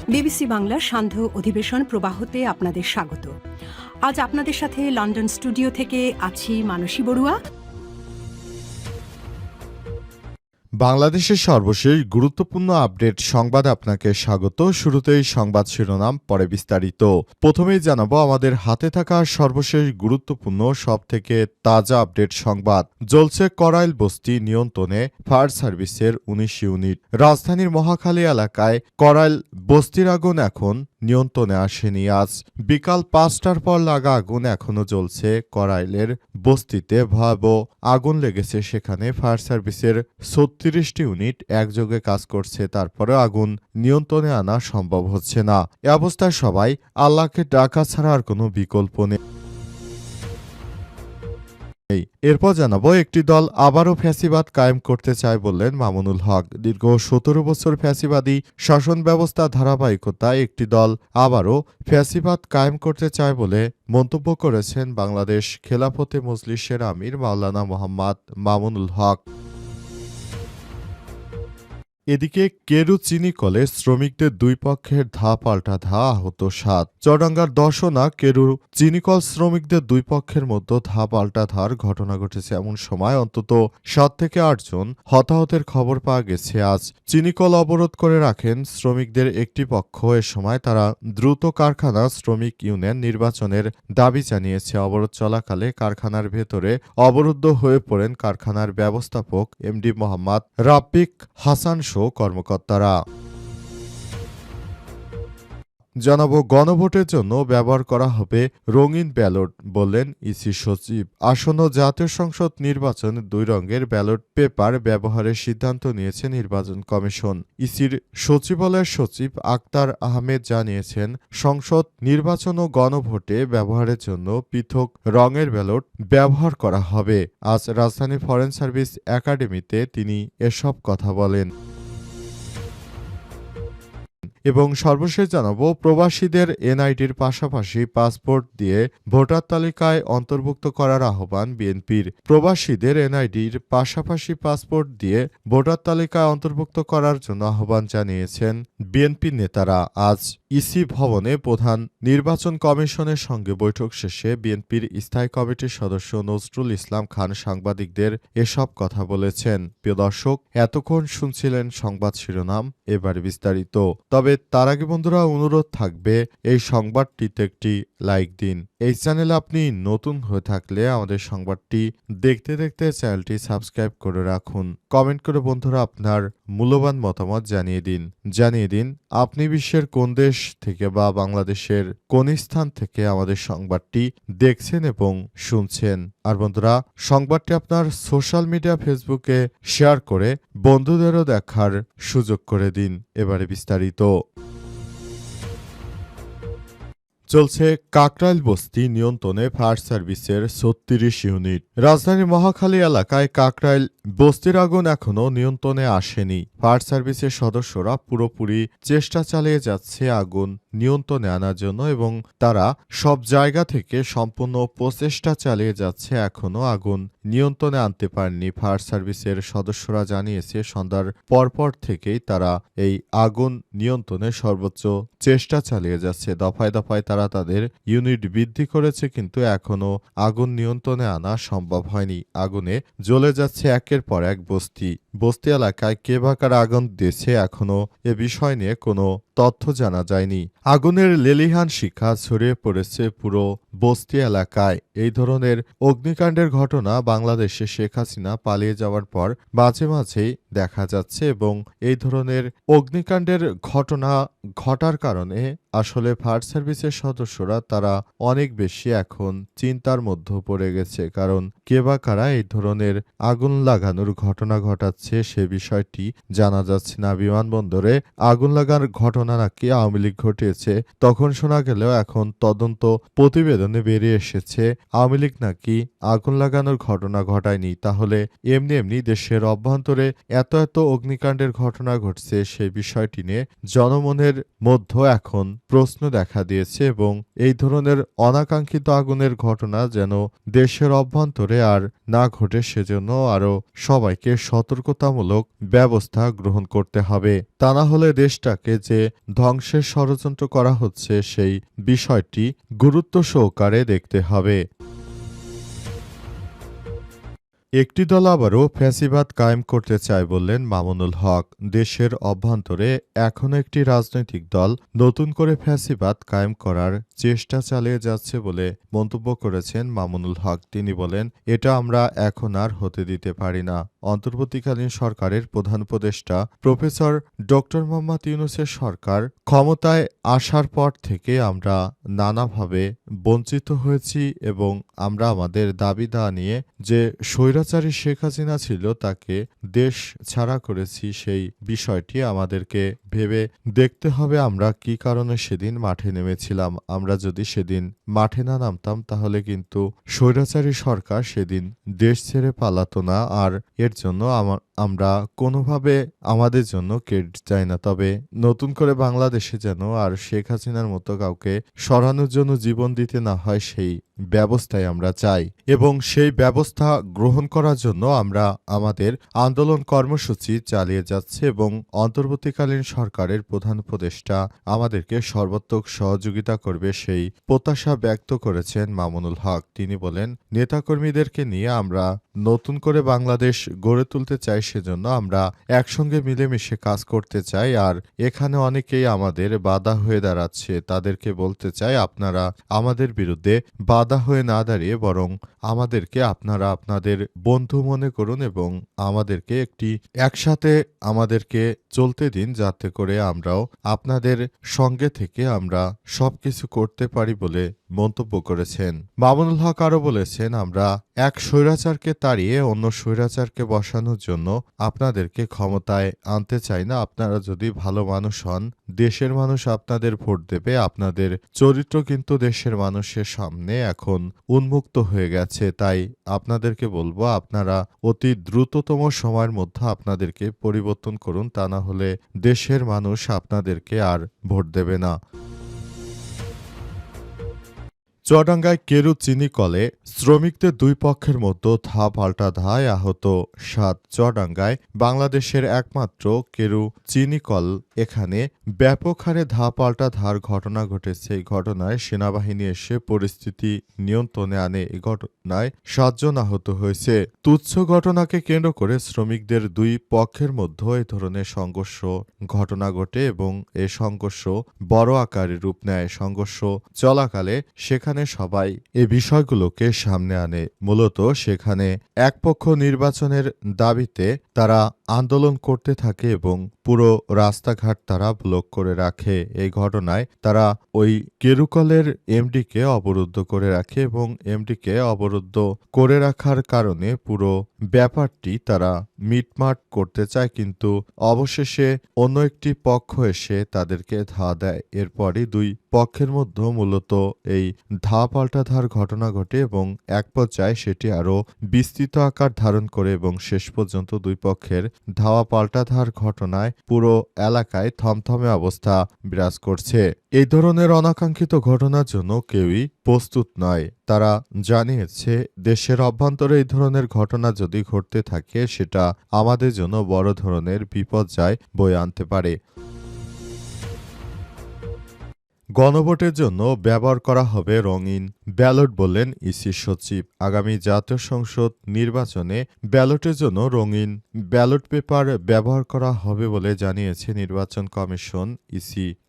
BBC বাংলার সান্ধ্য অধিবেশন প্রবাহতে আপনাদের স্বাগত। আজ আপনাদের সাথে লন্ডন স্টুডিও থেকে আছি মানসী বড়ুয়া। বাংলাদেশের সর্বশেষ গুরুত্বপূর্ণ আপডেট সংবাদে আপনাকে স্বাগত। শুরুতেই সংবাদ শিরোনাম, পরে বিস্তারিত। প্রথমেই জানাবো আমাদের হাতে থাকা সর্বশেষ গুরুত্বপূর্ণ সবথেকে তাজা আপডেট সংবাদ। জ্বলছে করাইল বস্তি নিয়ন্ত্রণে ফায়ার সার্ভিসের ১৯ ইউনিট। রাজধানীর মহাখালী এলাকায় করাইল বস্তির আগুন এখন নিয়ন্ত্রণে আসেনি। আজ বিকাল ৫টার পর লাগা আগুন এখনও জ্বলছে করাইলের বস্তিতে। ভয়াবহ আগুন লেগেছে সেখানে। ফায়ার সার্ভিসের ৩৬টি ইউনিট একযোগে কাজ করছে, তারপরে আগুন নিয়ন্ত্রণে আনা সম্ভব হচ্ছে না। এ অবস্থায় সবাই আল্লাহকে ডাকা ছাড়া আর কোনো বিকল্প নেই। এরপর জানাবো, একটি দল আবারও ফ্যাসিবাদ কায়েম করতে চায় বললেন মামুনুল হক। দীর্ঘ ১৭ বছর ফ্যাসিবাদী শাসন ব্যবস্থা ধারাবাহিকতায় একটি দল আবারও ফ্যাসিবাদ কায়েম করতে চায় বলে মন্তব্য করেছেন বাংলাদেশ খেলাফতে মজলিসের আমির মাওলানা মোহাম্মদ মামুনুল হক। এদিকে কেরু চিনি কলে শ্রমিকদের দুই পক্ষের ধা পাল্টা ধা, আহত ৭। চুয়াডাঙ্গার দর্শনা কেরু চিনিকল শ্রমিকদের দুই পক্ষের মধ্যে ধা পাল্টা ধার ঘটনা ঘটেছে। এমন সময় অন্তত ৭ থেকে ৮ জন হতাহতের খবর পাওয়া গেছে। আজ চিনিকল অবরোধ করে রাখেন শ্রমিকদের একটি পক্ষ। এ সময় তারা দ্রুত কারখানা শ্রমিক ইউনিয়ন নির্বাচনের দাবি জানিয়েছে। অবরোধ চলাকালে কারখানার ভেতরে অবরুদ্ধ হয়ে পড়েন কারখানার ব্যবস্থাপক এমডি মোহাম্মদ রাব্বিক হাসান কর্মকর্তারা। জানাবো, গণভোটের জন্য ব্যবহার করা হবে রঙিন ব্যালট বললেন ইসি সচিব। আসন্ন জাতীয় সংসদ নির্বাচনে ২ রঙের ব্যালট পেপার ব্যবহারের সিদ্ধান্ত নিয়েছে নির্বাচন কমিশন। ইসির সচিবালয়ের সচিব আক্তার আহমেদ জানিয়েছেন, সংসদ নির্বাচন ও গণভোটে ব্যবহারের জন্য পৃথক রঙের ব্যালট ব্যবহার করা হবে। আজ রাজধানী ফরেন সার্ভিস একাডেমিতে তিনি এসব কথা বলেন। এবং সর্বশেষ জানাবো, প্রবাসীদের এনআইডির পাশাপাশি পাসপোর্ট দিয়ে ভোটার তালিকায় অন্তর্ভুক্ত করার আহ্বান বিএনপির। প্রবাসীদের এনআইডির পাশাপাশি পাসপোর্ট দিয়ে ভোটার তালিকায় অন্তর্ভুক্ত করার জন্য আহ্বান জানিয়েছেন বিএনপির নেতারা। আজ ইসি ভবনে প্রধান নির্বাচন কমিশনের সঙ্গে বৈঠক শেষে বিএনপির স্থায়ী কমিটির সদস্য নজরুল ইসলাম খান সাংবাদিকদের এসব কথা বলেছেন। প্রিয় দর্শক, এতক্ষণ শুনছিলেন সংবাদ শিরোনাম, এবার বিস্তারিত। তবে তার আগে বন্ধুরা, অনুরোধ থাকবে এই সংবাদটিতে একটি লাইক দিন। এই চ্যানেলে আপনি নতুন হয়ে থাকলে আমাদের সংবাদটি দেখতে দেখতে চ্যানেলটি সাবস্ক্রাইব করে রাখুন। কমেন্ট করে বন্ধুরা আপনার মূল্যবান মতামত জানিয়ে দিন আপনি বিশ্বের কোন দেশ থেকে বা বাংলাদেশের কোন স্থান থেকে আমাদের সংবাদটি দেখছেন এবং শুনছেন। আর বন্ধুরা, সংবাদটি আপনার সোশ্যাল মিডিয়া ফেসবুকে শেয়ার করে বন্ধুদেরও দেখার সুযোগ করে দিন। এবারে বিস্তারিত। চলছে কাকরাইল বস্তি নিয়ন্ত্রণে ফায়ার সার্ভিসের ৩৬ ইউনিট। রাজধানীর মহাখালী এলাকায় কাকরাইল বস্তির আগুন এখনও নিয়ন্ত্রণে আসেনি। ফায়ার সার্ভিসের সদস্যরা পুরোপুরি চেষ্টা চালিয়ে যাচ্ছে আগুন নিয়ন্ত্রণে আনার জন্য এবং তারা সব জায়গা থেকে সম্পূর্ণ প্রচেষ্টা চালিয়ে যাচ্ছে। এখনও আগুন নিয়ন্ত্রণে আনতে পারেনি। ফায়ার সার্ভিসের সদস্যরা জানিয়েছে, সন্ধ্যার পরপর থেকেই তারা এই আগুন নিয়ন্ত্রণে সর্বোচ্চ চেষ্টা চালিয়ে যাচ্ছে। দফায় দফায় তারা তাদের ইউনিট বৃদ্ধি করেছে, কিন্তু এখনও আগুন নিয়ন্ত্রণে আনা সম্ভব হয়নি। আগুনে জ্বলে যাচ্ছে একের পর এক বস্তি এলাকায় কে বা কারা আগুন দিয়েছে এখনও এ বিষয় নিয়ে কোনো তথ্য জানা যায়নি। আগুনের লেলিহান শিখা ছড়িয়ে পড়েছে পুরো বস্তি এলাকায়। এই ধরনের অগ্নিকাণ্ডের ঘটনা বাংলাদেশে শেখ হাসিনা পালিয়ে যাওয়ার পর মাঝে মাঝেই দেখা যাচ্ছে এবং এই ধরনের অগ্নিকাণ্ডের ঘটনা ঘটার কারণে আসলে ফায়ার সার্ভিসের সদস্যরা তারা অনেক বেশি এখন চিন্তার মধ্যে পড়ে গেছে। কারণ কে বা কারা এই ধরনের আগুন লাগানোর ঘটনা ঘটাচ্ছে সে বিষয়টি জানা যাচ্ছে না। বিমানবন্দরে আগুন লাগার ঘটনা নাকি আওয়ামী লীগ ঘটিয়েছে, তখন শোনা গেলেও এখন তদন্ত প্রতিবেদনে বেরিয়ে এসেছে আওয়ামী লীগ নাকি আগুন লাগানোর ঘটনা ঘটায়নি। তাহলে এমনি দেশের অভ্যন্তরে এত অগ্নিকাণ্ডের ঘটনা ঘটছে সেই বিষয়টি নিয়ে জনমনের মধ্যে এখন প্রশ্ন দেখা দিয়েছে এবং এই ধরনের অনাকাঙ্ক্ষিত আগুনের ঘটনা যেন দেশের অভ্যন্তরে আর না ঘটে সেজন্য আরও সবাইকে সতর্কতামূলক ব্যবস্থা গ্রহণ করতে হবে। তা না হলে দেশটাকে যে ধ্বংসের ষড়যন্ত্র করা হচ্ছে সেই বিষয়টি গুরুত্ব সহকারে দেখতে হবে। একটি দল আবারও ফ্যাসিবাদ কায়েম করতে চায় বললেন মামুনুল হক। দেশের অভ্যন্তরে এখনও একটি রাজনৈতিক দল নতুন করে ফ্যাসিবাদ কায়েম করার চেষ্টা চালিয়ে যাচ্ছে বলে মন্তব্য করেছেন মামুনুল হক। তিনি বলেন, এটা আমরা এখন আর হতে দিতে পারি না। অন্তর্বর্তীকালীন সরকারের প্রধান উপদেষ্টা প্রফেসর ডক্টর মোহাম্মদ ইউনূসের সরকার ক্ষমতায় আসার পর থেকে আমরা নানাভাবে বঞ্চিত হয়েছি এবং আমরা আমাদের দাবি দাওয়া নিয়ে যে স্বৈরাচারী শেখ হাসিনা ছিল তাকে দেশ ছাড়া করেছি, সেই বিষয়টি আমাদেরকে ভেবে দেখতে হবে আমরা কি কারণে সেদিন মাঠে নেমেছিলাম। আমরা যদি সেদিন মাঠে না নামতাম তাহলে কিন্তু স্বৈরাচারী সরকার সেদিন দেশ ছেড়ে পালাতো না। আর এর জন্য আমরা কোনোভাবে আমাদের জন্য ক্রেডিট চাই না। তবে নতুন করে বাংলাদেশে যেন আর শেখ হাসিনার মতো কাউকে সরানোর জন্য জীবন দিতে না হয় সেই ব্যবস্থায় আমরা চাই এবং সেই ব্যবস্থা গ্রহণ করার জন্য আমরা আমাদের আন্দোলন কর্মসূচি চালিয়ে যাচ্ছে এবং অন্তর্বর্তীকালীন সরকারের প্রধান উপদেষ্টা আমাদেরকে সর্বাত্মক সহযোগিতা করবে সেই প্রত্যাশা ব্যক্ত করেছেন মামুনুল হক। তিনি বলেন, নেতাকর্মীদেরকে নিয়ে আমরা নতুন করে বাংলাদেশ গড়ে তুলতে চাই, সেজন্য আমরা একসঙ্গে মিলেমিশে কাজ করতে চাই। আর এখানে অনেকেই আমাদের বাধা হয়ে দাঁড়াচ্ছে, তাদেরকে বলতে চাই আপনারা আমাদের বিরুদ্ধে বাধা হয়ে না দাঁড়িয়ে বরং আমাদেরকে আপনারা আপনাদের বন্ধু মনে করুন এবং আমাদেরকে একসাথে আমাদেরকে চলতে দিন, যাতে করে আমরাও আপনাদের সঙ্গে থেকে আমরা সবকিছু করতে পারি বলে মন্তব্য করেছেন। মামুনুল হক আরও বলেছেন, আমরা এক স্বৈরাচারকে তাড়িয়ে অন্য স্বৈরাচারকে বসানোর জন্য আপনাদেরকে ক্ষমতায় আনতে চাই না। আপনারা যদি ভালো মানুষ হন, দেশের মানুষ আপনাদের ভোট দেবে। আপনাদের চরিত্র কিন্তু দেশের মানুষের সামনে এখন উন্মুক্ত হয়ে গেছে। তাই আপনাদেরকে বলবো, আপনারা অতি দ্রুততম সময়ের মধ্যে আপনাদেরকে পরিবর্তন করুন, তা না হলে দেশের মানুষ আপনাদেরকে আর ভোট দেবে না। চুয়াডাঙ্গায় কেরু চিনি কলে শ্রমিকদের দুই পক্ষের মধ্যে ধা পাল্টা ধায়, আহত ৭। চুয়াডাঙ্গায় বাংলাদেশের একমাত্র কেরু চিনি কল, এখানে ব্যাপক হারে ধা পাল্টা ধার ঘটনা ঘটেছে। এই ঘটনায় সেনাবাহিনী এসে পরিস্থিতি নিয়ন্ত্রণে আনে। এই ঘটনায় ৭ জন আহত হয়েছে। তুচ্ছ ঘটনাকে কেন্দ্র করে শ্রমিকদের দুই পক্ষের মধ্যে এ ধরনের সংঘর্ষ ঘটনা ঘটে এবং এ সংঘর্ষ বড় আকারে রূপ নেয়। সংঘর্ষ চলাকালে সেখানে সবাই এ বিষয়গুলোকে সামনে আনে। মূলত সেখানে এক পক্ষ নির্বাচনের দাবিতে তারা আন্দোলন করতে থাকে এবং পুরো রাস্তাঘাট তারা ব্লক করে রাখে। এই ঘটনায় তারা ওই কেরুকলের এমডিকে অবরুদ্ধ করে রাখে এবং এমডিকে অবরুদ্ধ করে রাখার কারণে পুরো ব্যাপারটি তারা মিটমাট করতে চায়, কিন্তু অবশেষে অন্য একটি পক্ষ এসে তাদেরকে ধা দেয়। এরপরই দুই পক্ষের মধ্যে মূলত এই ধা পাল্টাধার ঘটনা ঘটে এবং এক পর্যায়ে সেটি আরও বিস্তৃত আকার ধারণ করে এবং শেষ পর্যন্ত দুই পক্ষের ধাওয়া পাল্টাধার ঘটনায় পুরো এলাকায় থমথমে অবস্থা বিরাজ করছে। এই ধরনের অনাকাঙ্ক্ষিত ঘটনার জন্য কেউই প্রস্তুত নয়। তারা জানিয়েছে, দেশের অভ্যন্তরে এই ধরনের ঘটনা যদি ঘটতে থাকে সেটা আমাদের জন্য বড় ধরনের বিপর্যয় বয়ে আনতে পারে। গণভোটের জন্য ব্যবহার করা হবে রঙিন ব্যালট বললেন ইসি সচিব। আগামী জাতীয় সংসদ নির্বাচনে ব্যালটের জন্য রঙিন ব্যালট পেপার ব্যবহার করা হবে বলে জানিয়েছে নির্বাচন কমিশন।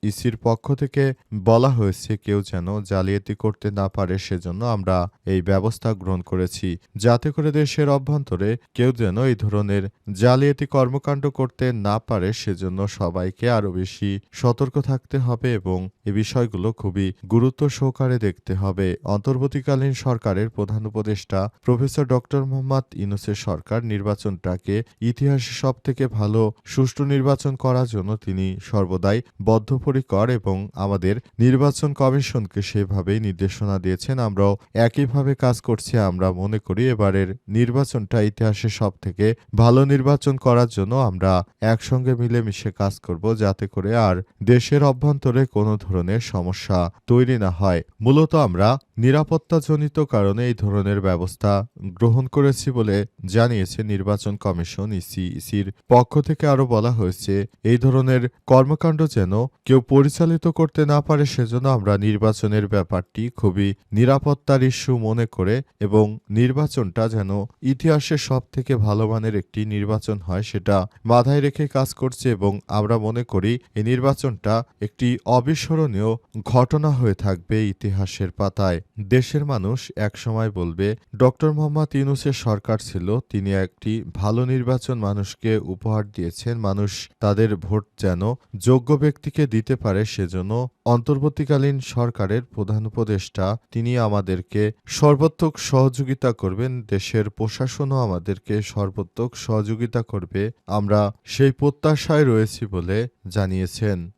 ইসির পক্ষ থেকে বলা হয়েছে, কেউ যেন জালিয়াতি করতে না পারে সেজন্য আমরা এই ব্যবস্থা গ্রহণ করেছি, যাতে করে দেশের অভ্যন্তরে কেউ যেন এই ধরনের জালিয়াতি কর্মকাণ্ড করতে না পারে সেজন্য সবাইকে আরও বেশি সতর্ক থাকতে হবে এবং এ বিষয়গুলো খুবই গুরুত্ব সহকারে দেখতে হবে। অন্তর্বর্তীকালীন সরকারের প্রধান উপদেষ্টা প্রফেসর ডক্টর মোহাম্মদ ইউনূসের সরকার নির্বাচনটাকে ইতিহাসে সবথেকে ভালো সুষ্ঠু নির্বাচন করার জন্য তিনি সর্বদাই বদ্ধপরিকর এবং আমাদের নির্বাচন কমিশনকে সেভাবেই নির্দেশনা দিয়েছেন। আমরাও একইভাবে কাজ করছি। আমরা মনে করি এবারের নির্বাচনটা ইতিহাসে সবথেকে ভালো নির্বাচন করার জন্য আমরা একসঙ্গে মিলেমিশে কাজ করব, যাতে করে আর দেশের অভ্যন্তরে কোনো ধরনের সমস্যা তৈরি না হয়। মূলত আমরা নিরাপত্তাজনিত কারণে এই ধরনের ব্যবস্থা গ্রহণ করেছি বলে জানিয়েছে নির্বাচন কমিশন। ইসির পক্ষ থেকে আরও বলা হয়েছে, এই ধরনের কর্মকাণ্ড যেন কেউ পরিচালিত করতে না পারে, সেজন্য আমরা নির্বাচনের ব্যাপারটি খুবই নিরাপত্তার ইস্যু মনে করে এবং নির্বাচনটা যেন ইতিহাসের সবথেকে ভালো মানের একটি নির্বাচন হয় সেটা মাথায় রেখে কাজ করছে এবং আমরা মনে করি এই নির্বাচনটা একটি অবিস্মরণীয় ঘটনা হয়ে থাকবে ইতিহাসের পাতায়। দেশের মানুষ একসময় বলবে ডক্টর মোহাম্মদ ইউনূসের সরকার ছিল, তিনি একটি ভালো নির্বাচন মানুষকে উপহার দিয়েছেন। মানুষ তাদের ভোট যেন যোগ্য ব্যক্তিকে দিতে পারে, সেজন্য অন্তর্বর্তীকালীন সরকারের প্রধান উপদেষ্টা তিনি আমাদেরকে সর্বাত্মক সহযোগিতা করবেন, দেশের প্রশাসনও আমাদেরকে সর্বাত্মক সহযোগিতা করবে। আমরা সেই প্রত্যাশায় রয়েছি বলে জানিয়েছেন।